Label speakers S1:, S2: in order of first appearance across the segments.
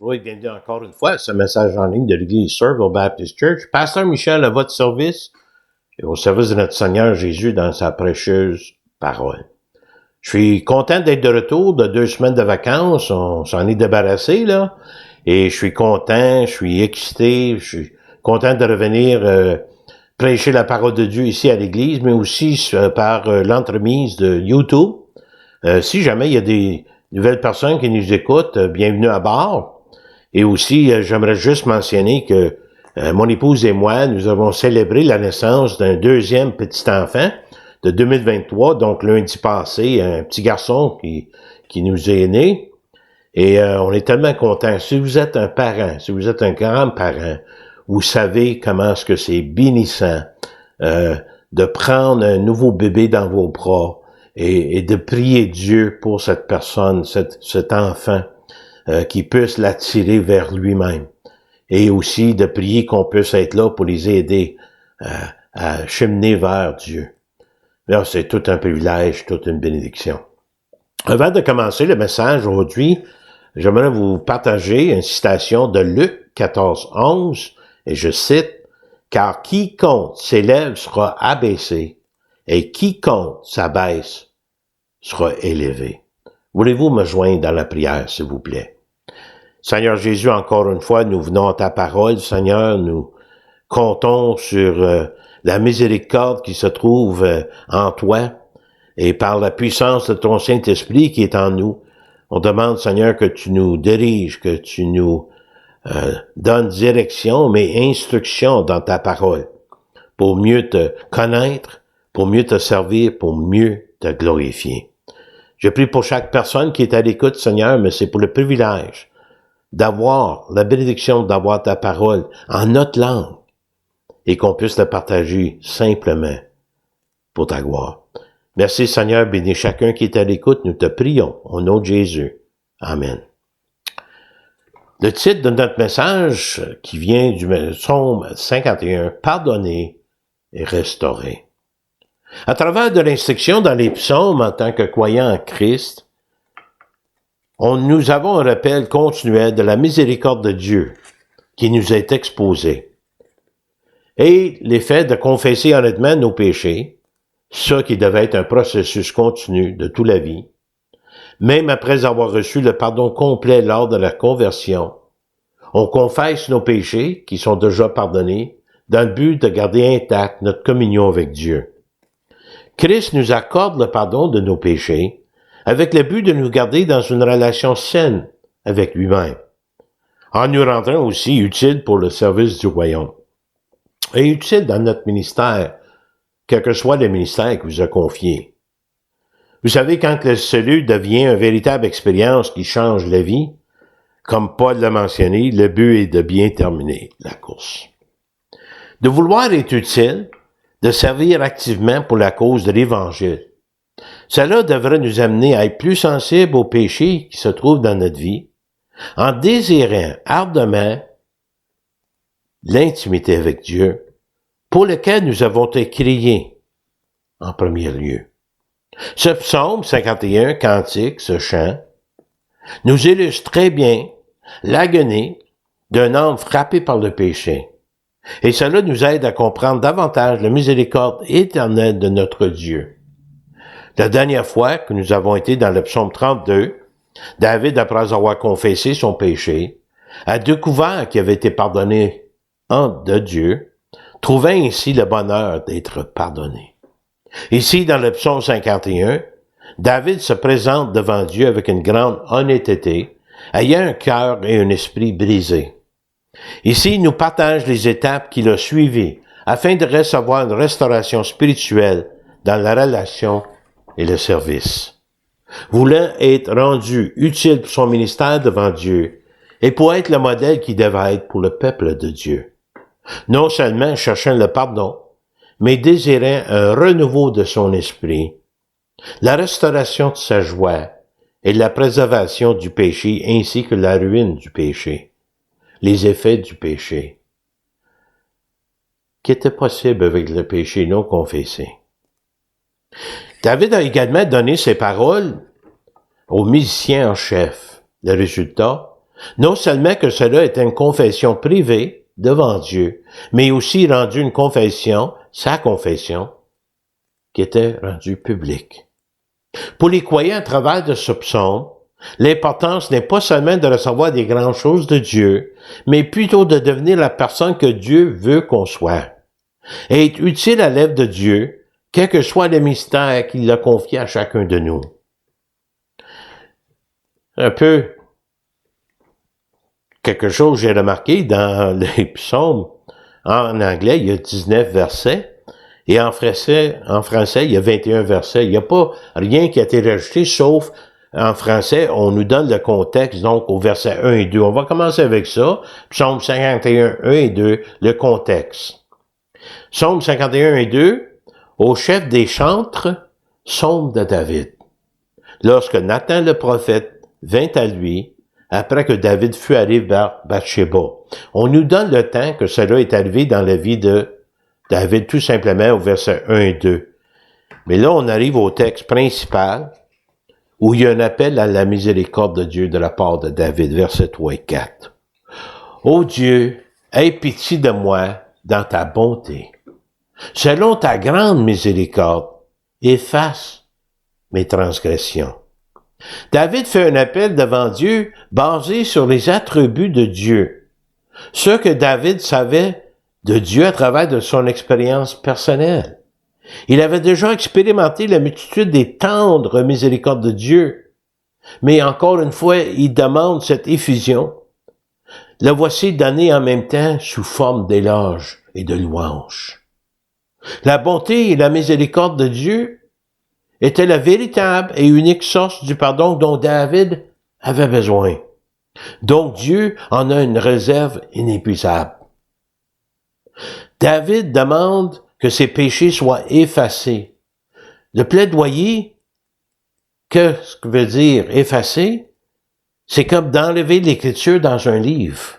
S1: Oui, bienvenue encore une fois à ce message en ligne de l'Église Serval Baptist Church. Pasteur Michel à votre service et au service de notre Seigneur Jésus dans sa précieuse parole. Je suis content d'être de retour de 2 semaines de vacances. On s'en est débarrassé, là. Et je suis content, je suis excité, je suis content de revenir prêcher la parole de Dieu ici à l'Église, mais aussi par l'entremise de YouTube. Si jamais il y a des nouvelles personnes qui nous écoutent, bienvenue à bord. Et aussi, j'aimerais juste mentionner que mon épouse et moi, nous avons célébré la naissance d'un deuxième petit enfant de 2023, donc lundi passé, un petit garçon qui nous est né. Et on est tellement contents. Si vous êtes un parent, si vous êtes un grand-parent, vous savez comment est-ce que c'est bénissant de prendre un nouveau bébé dans vos bras et de prier Dieu pour cette personne, cet enfant, qui puisse l'attirer vers lui-même. Et aussi de prier qu'on puisse être là pour les aider à cheminer vers Dieu. Là, c'est tout un privilège, toute une bénédiction. Avant de commencer le message aujourd'hui, j'aimerais vous partager une citation de Luc 14:11, et je cite, « Car quiconque s'élève sera abaissé, et quiconque s'abaisse sera élevé. » Voulez-vous me joindre dans la prière, s'il vous plaît? Seigneur Jésus, encore une fois, nous venons à ta parole, Seigneur, nous comptons sur la miséricorde qui se trouve en toi et par la puissance de ton Saint-Esprit qui est en nous. On demande, Seigneur, que tu nous diriges, que tu nous donnes direction, mais instruction dans ta parole pour mieux te connaître, pour mieux te servir, pour mieux te glorifier. Je prie pour chaque personne qui est à l'écoute, Seigneur, mais c'est pour le privilège d'avoir la bénédiction d'avoir ta parole en notre langue et qu'on puisse la partager simplement pour ta gloire. Merci Seigneur, bénis chacun qui est à l'écoute, nous te prions au nom de Jésus. Amen. Le titre de notre message qui vient du psaume 51, « Pardonner et restaurer ». À travers de l'instruction dans les psaumes en tant que croyants en Christ, nous avons un rappel continuel de la miséricorde de Dieu qui nous est exposée. Et l'effet de confesser honnêtement nos péchés, ça qui devait être un processus continu de toute la vie, même après avoir reçu le pardon complet lors de la conversion, on confesse nos péchés qui sont déjà pardonnés dans le but de garder intacte notre communion avec Dieu. Christ nous accorde le pardon de nos péchés avec le but de nous garder dans une relation saine avec lui-même, en nous rendant aussi utiles pour le service du royaume, et utiles dans notre ministère, quel que soit le ministère qui vous a confié. Vous savez, quand le salut devient une véritable expérience qui change la vie, comme Paul l'a mentionné, le but est de bien terminer la course. De vouloir être utile, de servir activement pour la cause de l'Évangile, cela devrait nous amener à être plus sensibles aux péchés qui se trouvent dans notre vie, en désirant ardemment l'intimité avec Dieu, pour lequel nous avons été créés en premier lieu. Ce psaume 51, cantique, ce chant, nous illustre très bien l'agonie d'un homme frappé par le péché. Et cela nous aide à comprendre davantage la miséricorde éternelle de notre Dieu. La dernière fois que nous avons été dans le psaume 32, David, après avoir confessé son péché, a découvert qu'il avait été pardonné de Dieu, trouvant ainsi le bonheur d'être pardonné. Ici, dans le psaume 51, David se présente devant Dieu avec une grande honnêteté, ayant un cœur et un esprit brisés. Ici, il nous partage les étapes qu'il a suivies afin de recevoir une restauration spirituelle dans la relation et le service. Voulant être rendu utile pour son ministère devant Dieu et pour être le modèle qui devait être pour le peuple de Dieu. Non seulement cherchant le pardon, mais désirant un renouveau de son esprit, la restauration de sa joie et la préservation du péché ainsi que la ruine du péché, les effets du péché, qui était possible avec le péché non confessé. David a également donné ses paroles aux musiciens en chef. Le résultat, Non seulement que cela était une confession privée devant Dieu, mais aussi rendu une confession, sa confession, qui était rendue publique. Pour les croyants à travers de ce psaume, l'importance n'est pas seulement de recevoir des grandes choses de Dieu, mais plutôt de devenir la personne que Dieu veut qu'on soit. Et être utile à l'œuvre de Dieu, quel que soit le mystère qu'il a confié à chacun de nous. Un peu quelque chose que j'ai remarqué dans les psaumes. En anglais, il y a 19 versets. Et en français, il y a 21 versets. Il n'y a pas rien qui a été rajouté, sauf en français, on nous donne le contexte, donc au verset 1 et 2. On va commencer avec ça. Psaume 51, 1 et 2, le contexte. Psaume 51 et 2, au chef des chantres, psaume de David. Lorsque Nathan le prophète vint à lui, après que David fut arrivé vers Bathsheba. On nous donne le temps que cela est arrivé dans la vie de David, tout simplement au verset 1 et 2. Mais là, on arrive au texte principal, où il y a un appel à la miséricorde de Dieu de la part de David, versets 3 et 4. Ô Dieu, aie pitié de moi dans ta bonté. Selon ta grande miséricorde, efface mes transgressions. David fait un appel devant Dieu basé sur les attributs de Dieu. Ce que David savait de Dieu à travers de son expérience personnelle. Il avait déjà expérimenté la multitude des tendres miséricordes de Dieu. Mais encore une fois, il demande cette effusion. La voici donnée en même temps sous forme d'éloge et de louange. La bonté et la miséricorde de Dieu étaient la véritable et unique source du pardon dont David avait besoin. Donc Dieu en a une réserve inépuisable. David demande que ses péchés soient effacés. Le plaidoyer, qu'est-ce que veut dire effacer? C'est comme d'enlever l'écriture dans un livre.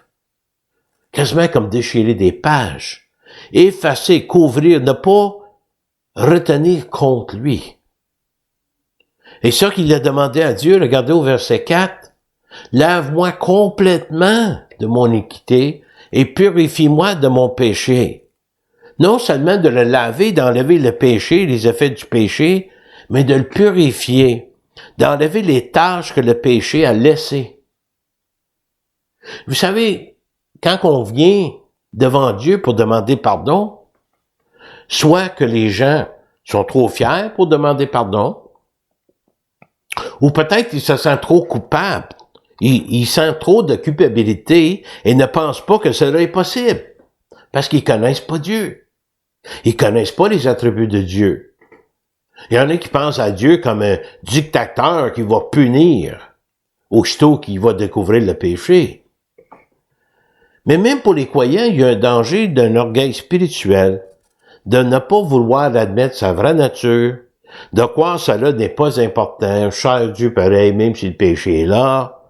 S1: Quasiment comme déchirer des pages. Effacer, couvrir, ne pas retenir contre lui. Et ça qu'il a demandé à Dieu, regardez au verset 4, « Lave-moi complètement de mon iniquité et purifie-moi de mon péché. » Non seulement de le laver, d'enlever le péché, les effets du péché, mais de le purifier, d'enlever les tâches que le péché a laissées. Vous savez, quand on vient devant Dieu pour demander pardon, soit que les gens sont trop fiers pour demander pardon, ou peut-être qu'ils se sentent trop coupables, ils sentent trop de culpabilité et ne pensent pas que cela est possible, parce qu'ils connaissent pas Dieu. Ils connaissent pas les attributs de Dieu. Il y en a qui pensent à Dieu comme un dictateur qui va punir aussitôt qu'il va découvrir le péché. Mais même pour les croyants, il y a un danger d'un orgueil spirituel, de ne pas vouloir admettre sa vraie nature, de croire cela n'est pas important, cher Dieu pareil, même si le péché est là.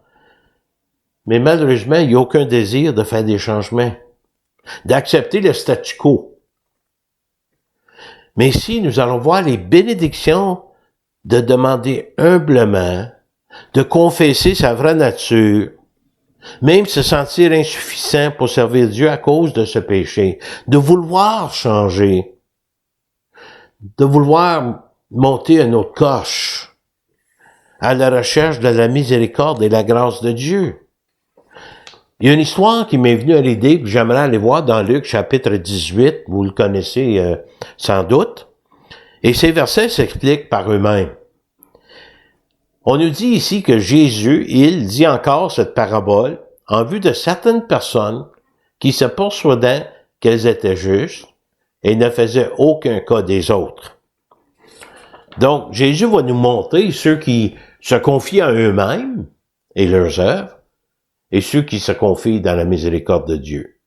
S1: Mais malheureusement, il n'y a aucun désir de faire des changements, d'accepter le statu quo. Mais ici, nous allons voir les bénédictions de demander humblement, de confesser sa vraie nature, même se sentir insuffisant pour servir Dieu à cause de ce péché, de vouloir changer, de vouloir monter une autre coche à la recherche de la miséricorde et la grâce de Dieu. Il y a une histoire qui m'est venue à l'idée que j'aimerais aller voir dans Luc chapitre 18, vous le connaissez sans doute, et ces versets s'expliquent par eux-mêmes. On nous dit ici que Jésus, il dit encore cette parabole en vue de certaines personnes qui se persuadaient qu'elles étaient justes et ne faisaient aucun cas des autres. Donc, Jésus va nous montrer ceux qui se confient en eux-mêmes et leurs œuvres, et ceux qui se confient dans la miséricorde de Dieu.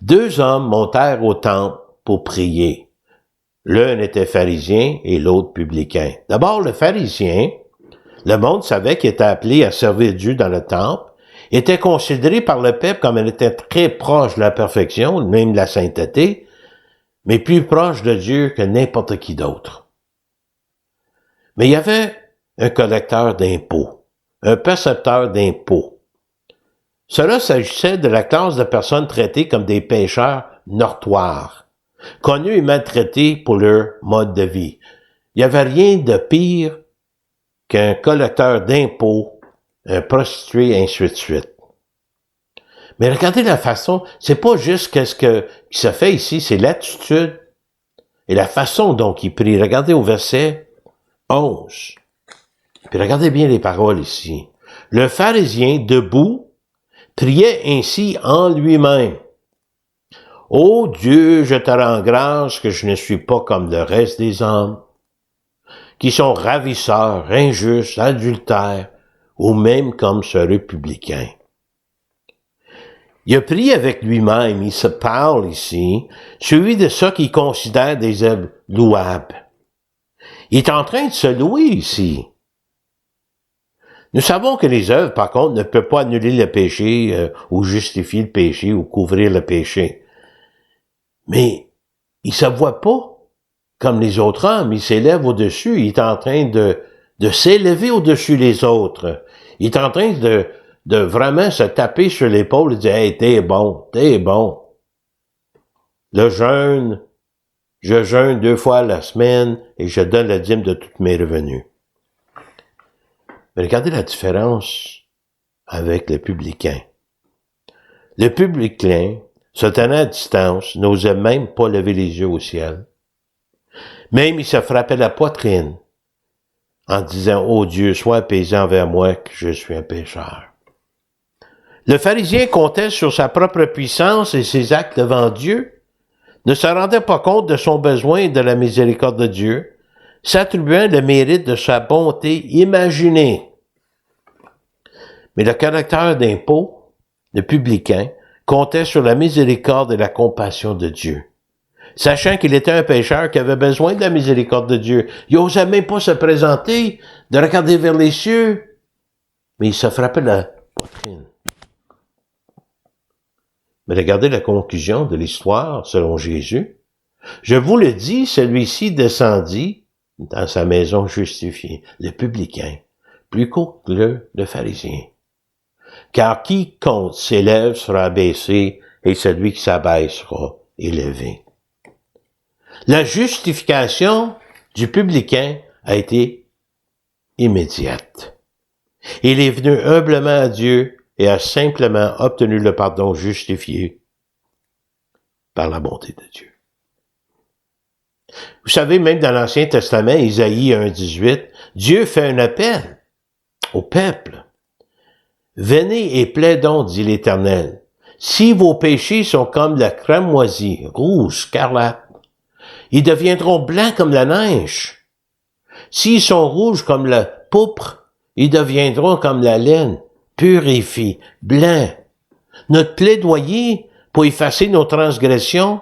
S1: 2 hommes montèrent au temple pour prier. L'un était pharisien et l'autre publicain. D'abord, le pharisien, le monde savait qu'il était appelé à servir Dieu dans le temple, était considéré par le peuple comme il était très proche de la perfection, même de la sainteté, mais plus proche de Dieu que n'importe qui d'autre. Mais il y avait un collecteur d'impôts, un percepteur d'impôts. Cela s'agissait de la classe de personnes traitées comme des pécheurs notoires, connus et maltraités pour leur mode de vie. Il n'y avait rien de pire qu'un collecteur d'impôts, un prostitué, ainsi de suite. Mais regardez la façon, c'est pas juste qu'est-ce qui se fait ici, c'est l'attitude et la façon dont il prie. Regardez au verset 11. Puis regardez bien les paroles ici. Le pharisien, debout, priait ainsi en lui-même. Ô Dieu, je te rends grâce que je ne suis pas comme le reste des hommes, qui sont ravisseurs, injustes, adultères, ou même comme ce républicain. Il a prié avec lui-même, il se parle ici, suivi de ça qu'il considère des œuvres louables. Il est en train de se louer ici. Nous savons que les œuvres, par contre, ne peuvent pas annuler le péché ou justifier le péché ou couvrir le péché. Mais il ne se voit pas comme les autres hommes. Il s'élève au-dessus. Il est en train de s'élever au-dessus des autres. Il est en train de vraiment se taper sur l'épaule et dire « Hey, t'es bon, t'es bon. » Le jeûne, je jeûne 2 fois la semaine et je donne la dîme de tous mes revenus. Mais regardez la différence avec le publicain. Le publicain, se tenant à distance, n'osait même pas lever les yeux au ciel. Même il se frappait la poitrine en disant « Oh Dieu, sois apaisé envers moi que je suis un pécheur. » Le pharisien comptait sur sa propre puissance et ses actes devant Dieu, ne se rendait pas compte de son besoin et de la miséricorde de Dieu, s'attribuant le mérite de sa bonté imaginée. Mais le collecteur d'impôts, le publicain, comptait sur la miséricorde et la compassion de Dieu. Sachant qu'il était un pécheur qui avait besoin de la miséricorde de Dieu, il n'osait même pas se présenter, de regarder vers les cieux, mais il se frappait la poitrine. Mais regardez la conclusion de l'histoire selon Jésus. Je vous le dis, celui-ci descendit dans sa maison justifiée, le publicain, plus court que le pharisien. Car quiconque s'élève sera abaissé, et celui qui s'abaisse sera élevé. La justification du publicain a été immédiate. Il est venu humblement à Dieu et a simplement obtenu le pardon justifié par la bonté de Dieu. Vous savez, même dans l'Ancien Testament, Isaïe 1,18, Dieu fait un appel au peuple. « Venez et plaidons, dit l'Éternel. Si vos péchés sont comme la cramoisie, rouge, scarlate, ils deviendront blancs comme la neige. S'ils sont rouges comme la pourpre, ils deviendront comme la laine, purifiés, blancs. Notre plaidoyer pour effacer nos transgressions,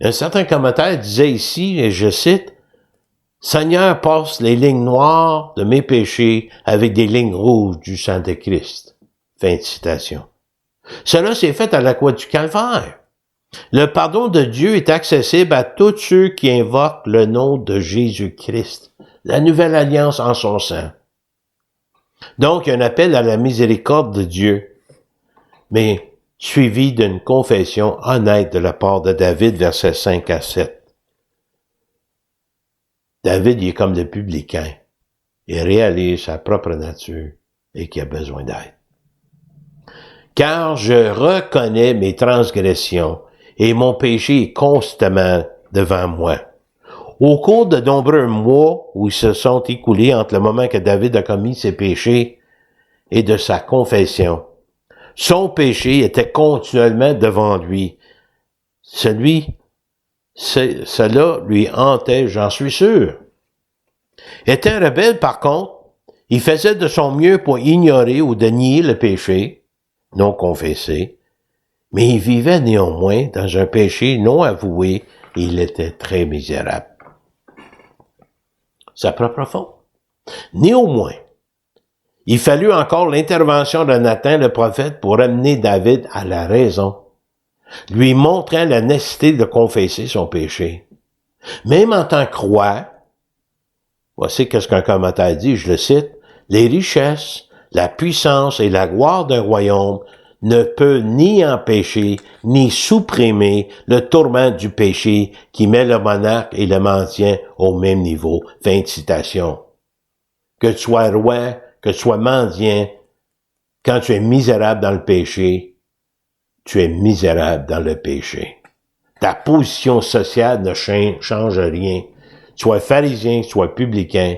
S1: un certain commentaire disait ici, et je cite, « Seigneur, passe les lignes noires de mes péchés avec des lignes rouges du sang de Christ. » Fin de citation. Cela s'est fait à la croix du Calvaire. Le pardon de Dieu est accessible à tous ceux qui invoquent le nom de Jésus-Christ, la nouvelle alliance en son sang. Donc, un appel à la miséricorde de Dieu, mais suivi d'une confession honnête de la part de David, versets 5 à 7. David, il est comme le publicain. Il réalise sa propre nature et qu'il a besoin d'aide. Car je reconnais mes transgressions et mon péché est constamment devant moi. Au cours de nombreux mois où ils se sont écoulés entre le moment que David a commis ses péchés et de sa confession, son péché était continuellement devant lui. Cela lui hantait, j'en suis sûr. Étant rebelle, par contre, il faisait de son mieux pour ignorer ou de nier le péché non confessé, mais il vivait néanmoins dans un péché non avoué et il était très misérable. Sa propre faute. Néanmoins, il fallut encore l'intervention de Nathan le prophète pour amener David à la raison, lui montrant la nécessité de confesser son péché. Même en tant que roi, voici qu'est-ce qu'un commentaire dit, je le cite, « Les richesses, la puissance et la gloire d'un royaume ne peut ni empêcher, ni supprimer le tourment du péché qui met le monarque et le mendiant au même niveau. Fin de citation. Que tu sois roi, que tu sois mendiant, quand tu es misérable dans le péché, tu es misérable dans le péché. Ta position sociale ne change rien. Sois pharisien, sois publicain,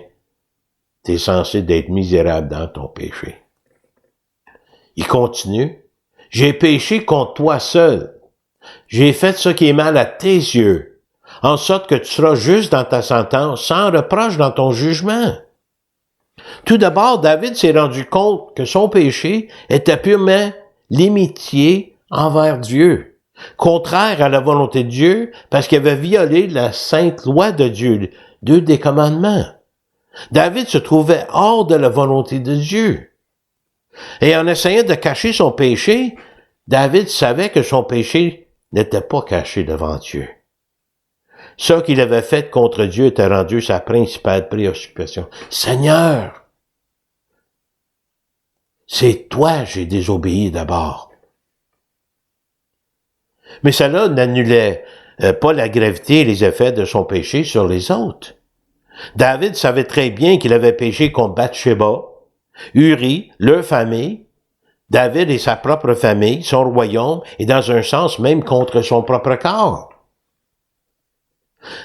S1: tu es censé d'être misérable dans ton péché. Il continue. J'ai péché contre toi seul. J'ai fait ce qui est mal à tes yeux, en sorte que tu seras juste dans ta sentence, sans reproche dans ton jugement. Tout d'abord, David s'est rendu compte que son péché était purement l'amitié envers Dieu, contraire à la volonté de Dieu, parce qu'il avait violé la sainte loi de Dieu, 2 des commandements. David se trouvait hors de la volonté de Dieu. Et en essayant de cacher son péché, David savait que son péché n'était pas caché devant Dieu. Ce qu'il avait fait contre Dieu était rendu sa principale préoccupation. Seigneur, c'est toi j'ai désobéi d'abord. Mais cela n'annulait pas la gravité et les effets de son péché sur les autres. David savait très bien qu'il avait péché contre Bathsheba, Uri, leur famille, David et sa propre famille, son royaume, et dans un sens même contre son propre corps.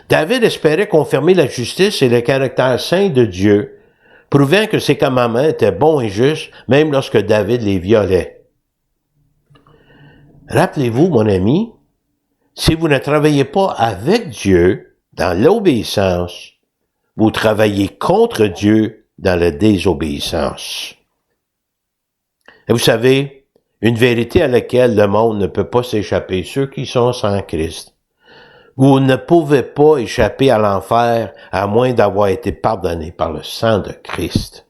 S1: David espérait confirmer la justice et le caractère saint de Dieu, prouvant que ses commandements étaient bons et justes, même lorsque David les violait. Rappelez-vous, mon ami, si vous ne travaillez pas avec Dieu dans l'obéissance, vous travaillez contre Dieu dans la désobéissance. Et vous savez, une vérité à laquelle le monde ne peut pas s'échapper, ceux qui sont sans Christ. Vous ne pouvez pas échapper à l'enfer à moins d'avoir été pardonné par le sang de Christ.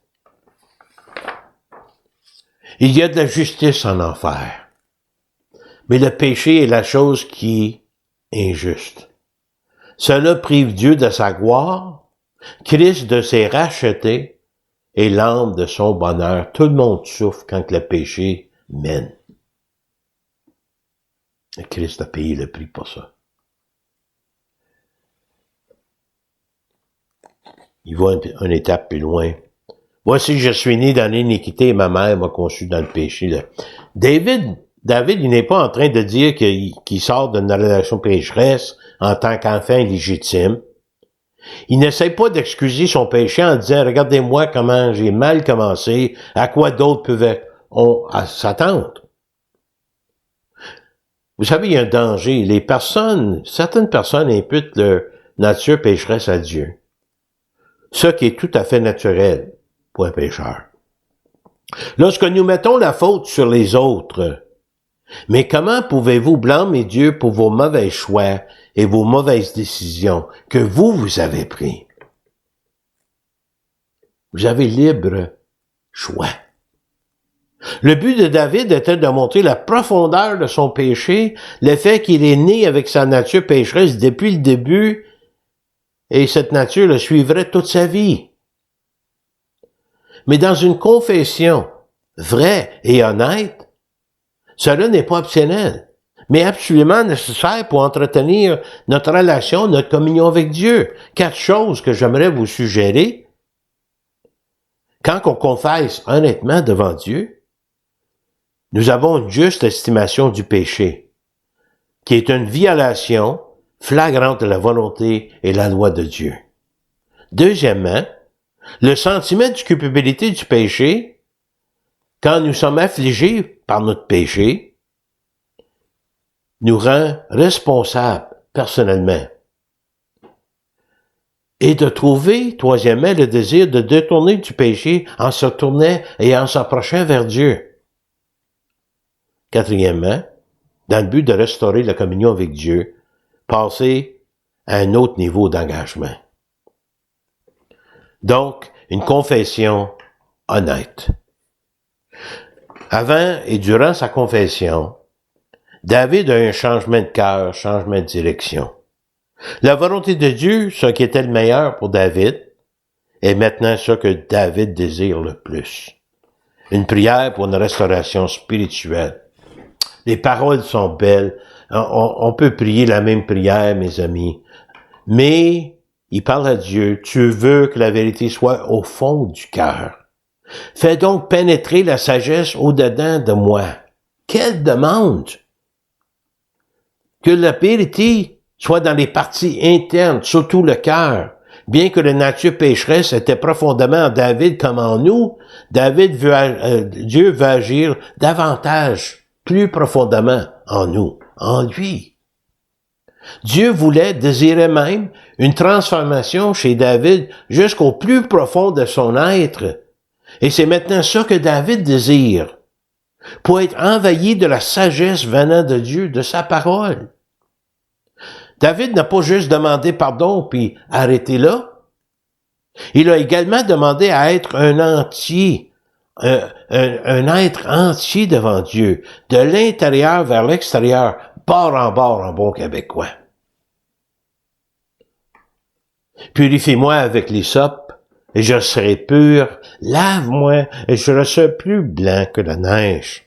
S1: Il y a de la justice en enfer. Mais le péché est la chose qui est injuste. Cela prive Dieu de sa gloire, Christ de ses rachetés et l'âme de son bonheur. Tout le monde souffre quand le péché mène. Et Christ a payé le prix pour ça. Il va une étape plus loin. Voici, je suis né dans l'iniquité et ma mère m'a conçu dans le péché. Là. David, il n'est pas en train de dire qu'il sort d'une relation pécheresse en tant qu'enfant illégitime. Il n'essaie pas d'excuser son péché en disant « Regardez-moi comment j'ai mal commencé, à quoi d'autres pouvaient s'attendre. » Vous savez, il y a un danger. Certaines personnes imputent leur nature pécheresse à Dieu. Ce qui est tout à fait naturel pour un pécheur. Lorsque nous mettons la faute sur les autres, mais comment pouvez-vous blâmer Dieu pour vos mauvais choix et vos mauvaises décisions que vous avez pris? Vous avez libre choix. Le but de David était de montrer la profondeur de son péché, le fait qu'il est né avec sa nature pécheresse depuis le début, et cette nature le suivrait toute sa vie. Mais dans une confession vraie et honnête, cela n'est pas optionnel, mais absolument nécessaire pour entretenir notre relation, notre communion avec Dieu. 4 choses que j'aimerais vous suggérer. Quand on confesse honnêtement devant Dieu, nous avons une juste estimation du péché, qui est une violation flagrante de la volonté et la loi de Dieu. Deuxièmement, le sentiment de culpabilité du péché, quand nous sommes affligés par notre péché, nous rend responsables personnellement. Et de trouver, troisièmement, le désir de détourner du péché en se tournant et en s'approchant vers Dieu. Quatrièmement, dans le but de restaurer la communion avec Dieu, passer à un autre niveau d'engagement. Donc, une confession honnête. Avant et durant sa confession, David a eu un changement de cœur, changement de direction. La volonté de Dieu, ce qui était le meilleur pour David, est maintenant ce que David désire le plus. Une prière pour une restauration spirituelle. Les paroles sont belles. On peut prier la même prière, mes amis. Mais il parle à Dieu. Tu veux que la vérité soit au fond du cœur. Fais donc pénétrer la sagesse au-dedans de moi. Quelle demande! Que la vérité soit dans les parties internes, surtout le cœur. Bien que la nature pécheresse était profondément en David comme en nous, Dieu veut agir davantage, plus profondément en nous, en lui. Dieu désirait même une transformation chez David jusqu'au plus profond de son être. Et c'est maintenant ça que David désire, pour être envahi de la sagesse venant de Dieu, de sa parole. David n'a pas juste demandé pardon puis arrêté là. Il a également demandé à être un être entier devant Dieu, de l'intérieur vers l'extérieur, bord en bon québécois. Purifie-moi avec l'hysope, et je serai pur. Lave-moi, et je serai plus blanc que la neige.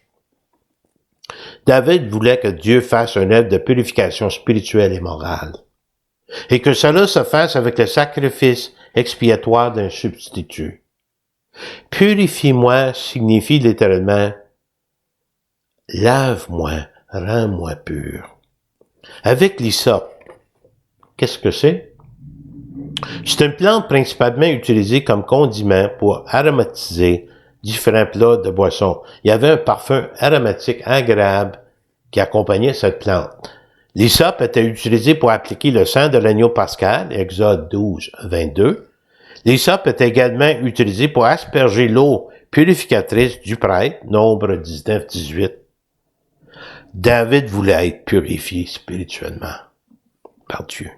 S1: David voulait que Dieu fasse une œuvre de purification spirituelle et morale, et que cela se fasse avec le sacrifice expiatoire d'un substitut. Purifie-moi signifie littéralement lave-moi, rends-moi pur. Avec l'hysope, qu'est-ce que c'est? C'est une plante principalement utilisée comme condiment pour aromatiser différents plats de boissons. Il y avait un parfum aromatique agréable qui accompagnait cette plante. L'hysope était utilisé pour appliquer le sang de l'agneau pascal, Exode 12, 22. L'hysope est également utilisé pour asperger l'eau purificatrice du prêtre, Nombre 19, 18. David voulait être purifié spirituellement par Dieu.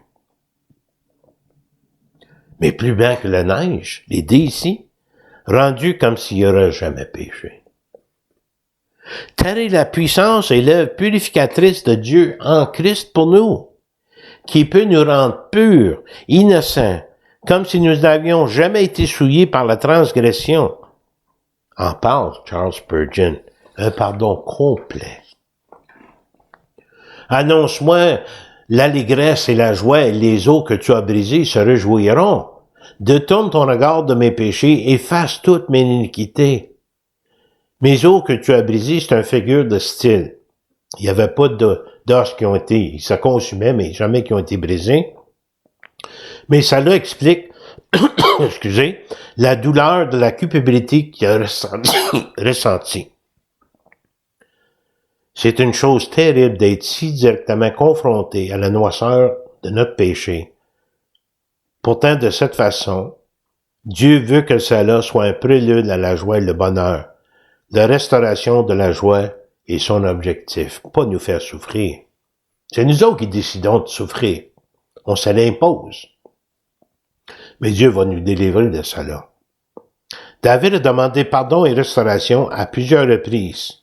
S1: Mais plus blanc que la neige, les dés ici, rendu comme s'il n'aurait jamais péché. Telle est la puissance et l'œuvre purificatrice de Dieu en Christ pour nous, qui peut nous rendre purs, innocents, comme si nous n'avions jamais été souillés par la transgression. En parle Charles Spurgeon, un pardon complet. Annonce-moi l'allégresse et la joie, et les eaux que tu as brisées se réjouiront. Détourne ton regard de mes péchés, efface toutes mes iniquités. Mes os que tu as brisés, c'est une figure de style. Il n'y avait pas d'os qui ont été, ils se consumaient, mais jamais qui ont été brisés. Mais ça là explique, excusez, la douleur de la culpabilité qu'il a ressentie. C'est une chose terrible d'être si directement confronté à la noirceur de notre péché. Pourtant, de cette façon, Dieu veut que cela soit un prélude à la joie et le bonheur. La restauration de la joie est son objectif, pas nous faire souffrir. C'est nous autres qui décidons de souffrir. On se l'impose. Mais Dieu va nous délivrer de cela. David a demandé pardon et restauration à plusieurs reprises.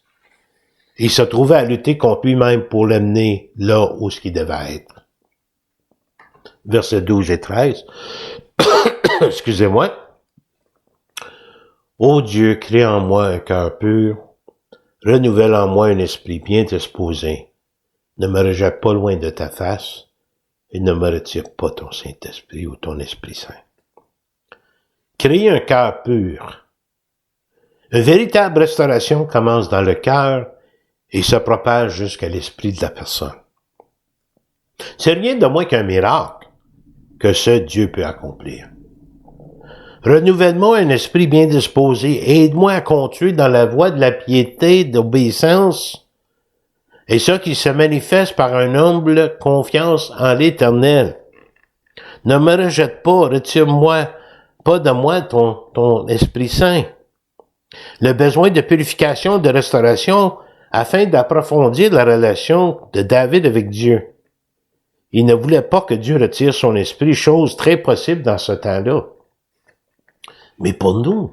S1: Il se trouvait à lutter contre lui-même pour l'amener là où il devait être. Versets 12 et 13. Excusez-moi. Ô Dieu, crée en moi un cœur pur, renouvelle en moi un esprit bien disposé. Ne me rejette pas loin de ta face, et ne me retire pas ton Saint-Esprit ou ton Esprit Saint. Créer un cœur pur. Une véritable restauration commence dans le cœur et se propage jusqu'à l'esprit de la personne. C'est rien de moins qu'un miracle que ce Dieu peut accomplir. Renouvelle-moi un esprit bien disposé, aide-moi à conduire dans la voie de la piété, d'obéissance, et ça qui se manifeste par une humble confiance en l'Éternel. Ne me rejette pas, retire-moi pas de moi ton Esprit Saint. Le besoin de purification, de restauration, afin d'approfondir la relation de David avec Dieu. Il ne voulait pas que Dieu retire son esprit, chose très possible dans ce temps-là. Mais pour nous,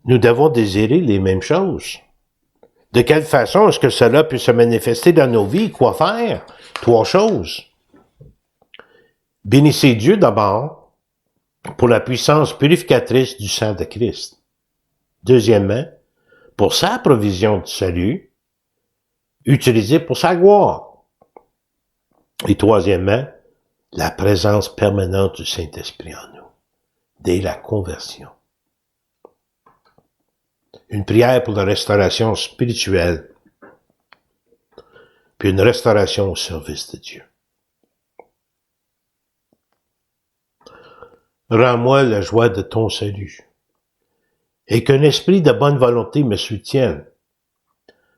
S1: nous devons désirer les mêmes choses. De quelle façon est-ce que cela peut se manifester dans nos vies? Quoi faire? 3 choses. Bénissez Dieu d'abord pour la puissance purificatrice du sang de Christ. Deuxièmement, pour sa provision du salut. utilisé pour sa gloire. Et troisièmement, la présence permanente du Saint-Esprit en nous, dès la conversion. Une prière pour la restauration spirituelle, puis une restauration au service de Dieu. Rends-moi la joie de ton salut, et qu'un esprit de bonne volonté me soutienne.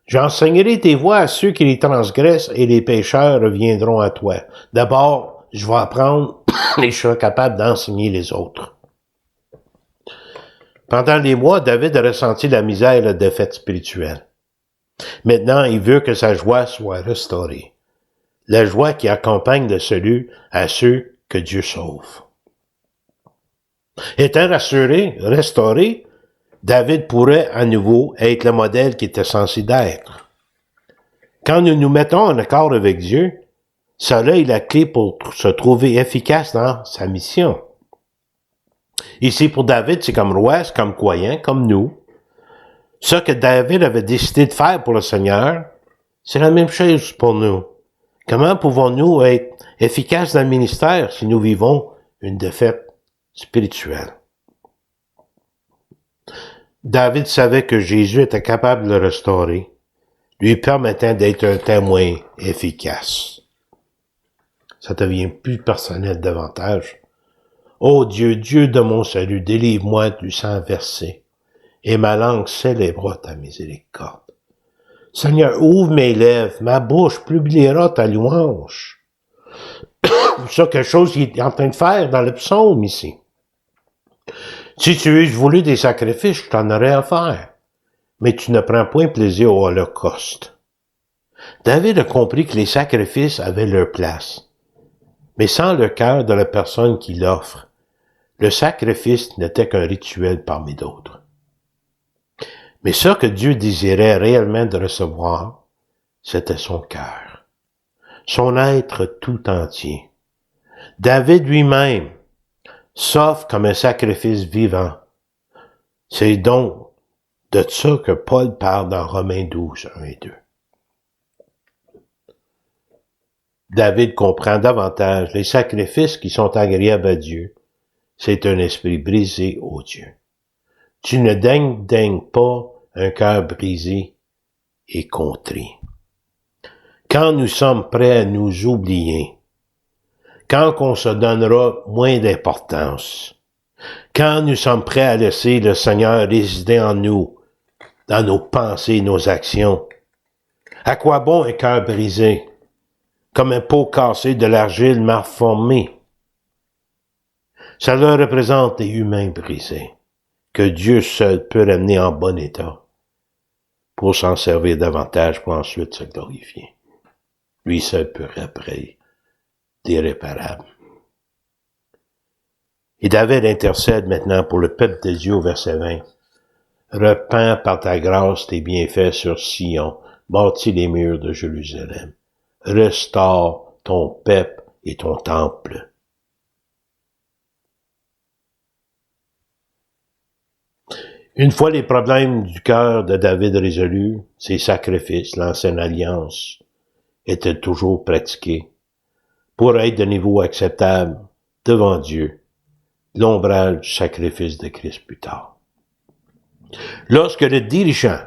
S1: J'enseignerai tes voies à ceux qui les transgressent, et les pécheurs reviendront à toi. D'abord, je vais apprendre et je serai capable d'enseigner les autres. Pendant les mois, David a ressenti la misère et la défaite spirituelle. Maintenant, il veut que sa joie soit restaurée. La joie qui accompagne le salut à ceux que Dieu sauve. Étant rassuré, restauré, David pourrait à nouveau être le modèle qu'il était censé d'être. Quand nous nous mettons en accord avec Dieu, cela est la clé pour se trouver efficace dans sa mission. Ici, pour David, c'est comme roi, c'est comme croyant, comme nous. Ce que David avait décidé de faire pour le Seigneur, c'est la même chose pour nous. Comment pouvons-nous être efficaces dans le ministère si nous vivons une défaite spirituelle? David savait que Jésus était capable de le restaurer, lui permettant d'être un témoin efficace. Ça devient plus personnel davantage. Ô Dieu, Dieu de mon salut, délivre-moi du sang versé, et ma langue célébrera ta miséricorde. Seigneur, ouvre mes lèvres, ma bouche publiera ta louange. C'est quelque chose qu'il est en train de faire dans le psaume ici. Si tu eusses voulu des sacrifices, je t'en aurais offert, mais tu ne prends point plaisir au holocauste. David a compris que les sacrifices avaient leur place, mais sans le cœur de la personne qui l'offre, le sacrifice n'était qu'un rituel parmi d'autres. Mais ce que Dieu désirait réellement de recevoir, c'était son cœur, son être tout entier. David lui-même s'offre comme un sacrifice vivant. C'est donc de ça que Paul parle dans Romains 12, 1 et 2. David comprend davantage les sacrifices qui sont agréables à Dieu. C'est un esprit brisé, ô Dieu. Tu ne daignes pas un cœur brisé et contrit. Quand nous sommes prêts à nous oublier, quand on se donnera moins d'importance, quand nous sommes prêts à laisser le Seigneur résider en nous, dans nos pensées, nos actions, à quoi bon un cœur brisé, comme un pot cassé de l'argile mal formée? Cela représente les humains brisés, que Dieu seul peut ramener en bon état, pour s'en servir davantage pour ensuite se glorifier. Lui seul peut réparer l'irréparable. Et David intercède maintenant pour le peuple de Dieu au verset 20. Repends par ta grâce tes bienfaits sur Sion, bâtis les murs de Jérusalem. Restaure ton peuple et ton temple. Une fois les problèmes du cœur de David résolus, ses sacrifices, l'ancienne alliance, étaient toujours pratiqués pour être de niveau acceptable devant Dieu, l'ombrage du sacrifice de Christ plus tard. Lorsque le dirigeant,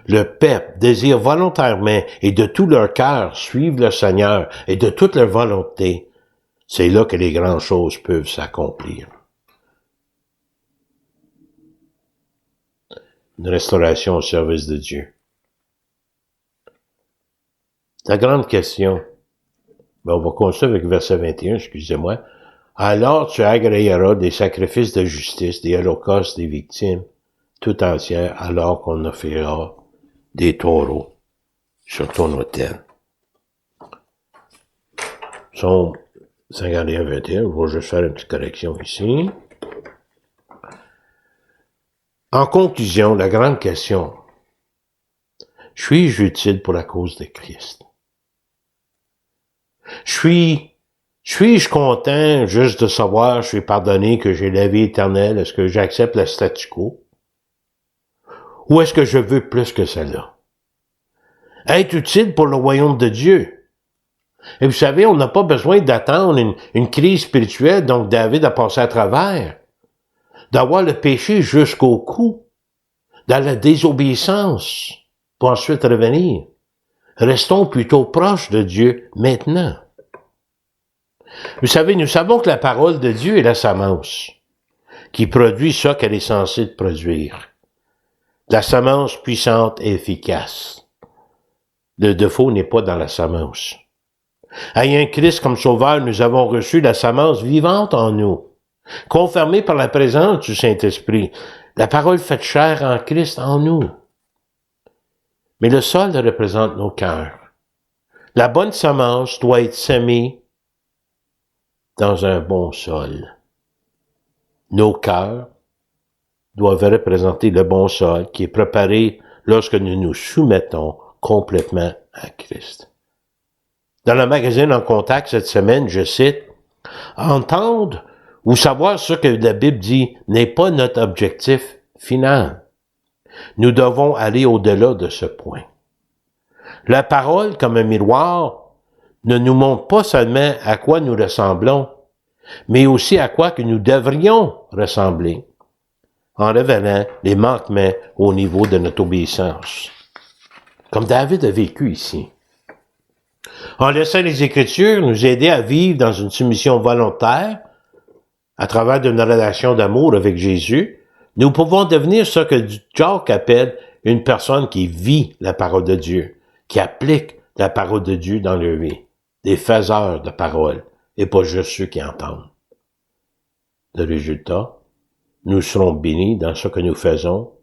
S1: le peuple, désire volontairement et de tout leur cœur suivre le Seigneur et de toute leur volonté, c'est là que les grandes choses peuvent s'accomplir. Une restauration au service de Dieu. La grande question, on va continuer avec verset 21, excusez-moi. Alors tu agréeras des sacrifices de justice, des holocaustes des victimes, tout entières, alors qu'on offrira des taureaux sur ton autel. Psaume 51, 21, je vais juste faire une petite correction ici. En conclusion, la grande question, suis-je utile pour la cause de Christ? Suis-je content juste de savoir, je suis pardonné, que j'ai la vie éternelle? Est-ce que j'accepte le statu quo? Ou est-ce que je veux plus que cela? Être utile pour le royaume de Dieu. Et vous savez, on n'a pas besoin d'attendre une crise spirituelle, donc David a passé à travers, d'avoir le péché jusqu'au cou, dans la désobéissance, pour ensuite revenir. Restons plutôt proches de Dieu maintenant. Vous savez, nous savons que la parole de Dieu est la semence, qui produit ça qu'elle est censée produire. La semence puissante et efficace. Le défaut n'est pas dans la semence. Ayant Christ comme sauveur, nous avons reçu la semence vivante en nous, confirmée par la présence du Saint-Esprit. La parole faite chair en Christ en nous. Mais le sol représente nos cœurs. La bonne semence doit être semée dans un bon sol. Nos cœurs doivent représenter le bon sol qui est préparé lorsque nous nous soumettons complètement à Christ. Dans le magazine En Contact cette semaine, je cite, « Entendre ou savoir ce que la Bible dit n'est pas notre objectif final. Nous devons aller au-delà de ce point. La parole, comme un miroir, ne nous montre pas seulement à quoi nous ressemblons, mais aussi à quoi que nous devrions ressembler, en révélant les manquements au niveau de notre obéissance. » Comme David a vécu ici. En laissant les Écritures nous aider à vivre dans une soumission volontaire, à travers une relation d'amour avec Jésus, nous pouvons devenir ce que Jacques appelle une personne qui vit la parole de Dieu, qui applique la parole de Dieu dans leur vie, des faiseurs de parole, et pas juste ceux qui entendent. Le résultat, nous serons bénis dans ce que nous faisons,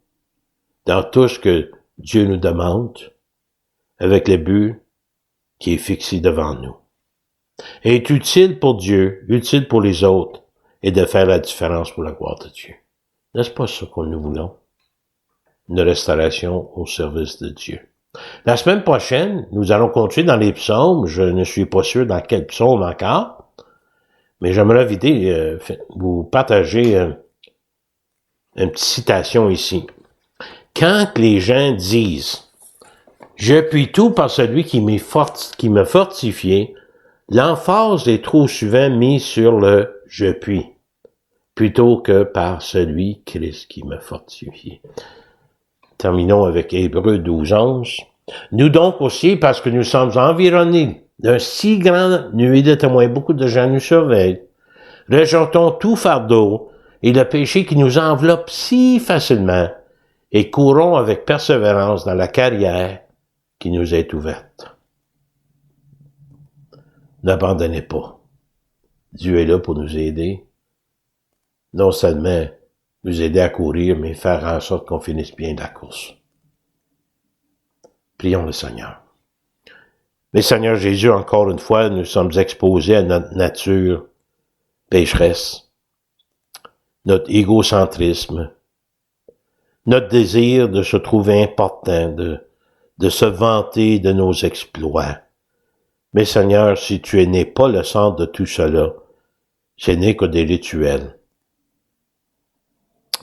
S1: dans tout ce que Dieu nous demande, avec le but qui est fixé devant nous. Être utile pour Dieu, utile pour les autres, et de faire la différence pour la gloire de Dieu. N'est-ce pas ce que nous voulons? Une restauration au service de Dieu. La semaine prochaine, nous allons continuer dans les psaumes. Je ne suis pas sûr dans quel psaume encore, mais j'aimerais vous partager une petite citation ici. Quand les gens disent « Je puis tout par celui qui m'a fortifié », l'emphase est trop souvent mise sur le « je puis », plutôt que par celui Christ qui m'a fortifié. Terminons avec Hébreux 12:11. Nous donc aussi, parce que nous sommes environnés d'un si grand nuée de témoins, beaucoup de gens nous surveillent, rejetons tout fardeau et le péché qui nous enveloppe si facilement et courons avec persévérance dans la carrière qui nous est ouverte. N'abandonnez pas. Dieu est là pour nous aider. Non seulement nous aider à courir, mais faire en sorte qu'on finisse bien la course. Prions le Seigneur. Mais Seigneur Jésus, encore une fois, nous sommes exposés à notre nature pécheresse, notre égocentrisme, notre désir de se trouver important, de se vanter de nos exploits. Mais Seigneur, si tu n'es pas le centre de tout cela, ce n'est que des rituels.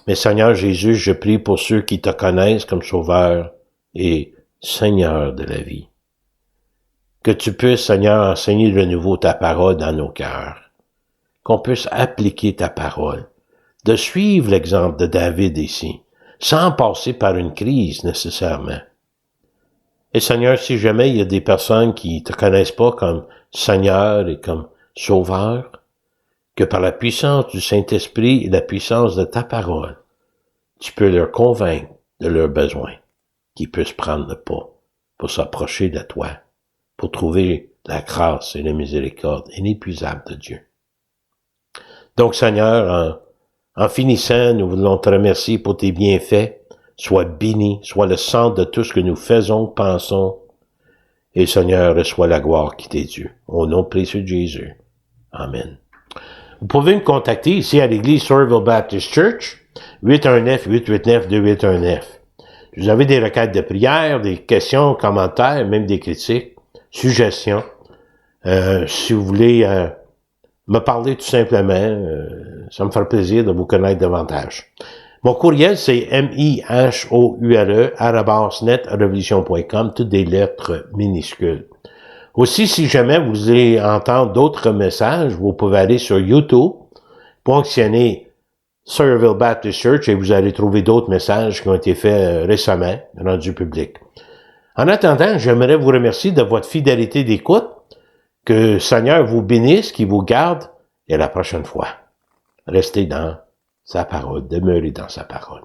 S1: Mais Seigneur Jésus, je prie pour ceux qui te connaissent comme Sauveur et Seigneur de la vie. Que tu puisses, Seigneur, enseigner de nouveau ta parole dans nos cœurs. Qu'on puisse appliquer ta parole. De suivre l'exemple de David ici, sans passer par une crise nécessairement. Et Seigneur, si jamais il y a des personnes qui te connaissent pas comme Seigneur et comme Sauveur, que par la puissance du Saint-Esprit et la puissance de ta parole, tu peux leur convaincre de leurs besoins, qu'ils puissent prendre le pas pour s'approcher de toi, pour trouver la grâce et la miséricorde inépuisable de Dieu. Donc, Seigneur, en finissant, nous voulons te remercier pour tes bienfaits. Sois béni, sois le centre de tout ce que nous faisons, pensons. Et Seigneur, reçois la gloire qui t'est due. Au nom précieux de Jésus. Amen. Vous pouvez me contacter ici à l'église Sorreville Baptist Church, 819-889-2819. Vous avez des requêtes de prière, des questions, commentaires, même des critiques, suggestions. Si vous voulez me parler tout simplement, ça me fera plaisir de vous connaître davantage. Mon courriel, c'est mihoule@netrevolution.com, toutes des lettres minuscules. Aussi, si jamais vous voulez entendre d'autres messages, vous pouvez aller sur YouTube, ponctionner Sawyerville Baptist Church et vous allez trouver d'autres messages qui ont été faits récemment, rendus publics. En attendant, j'aimerais vous remercier de votre fidélité d'écoute. Que le Seigneur vous bénisse, qu'il vous garde, et à la prochaine fois. Restez dans sa parole, demeurez dans sa parole.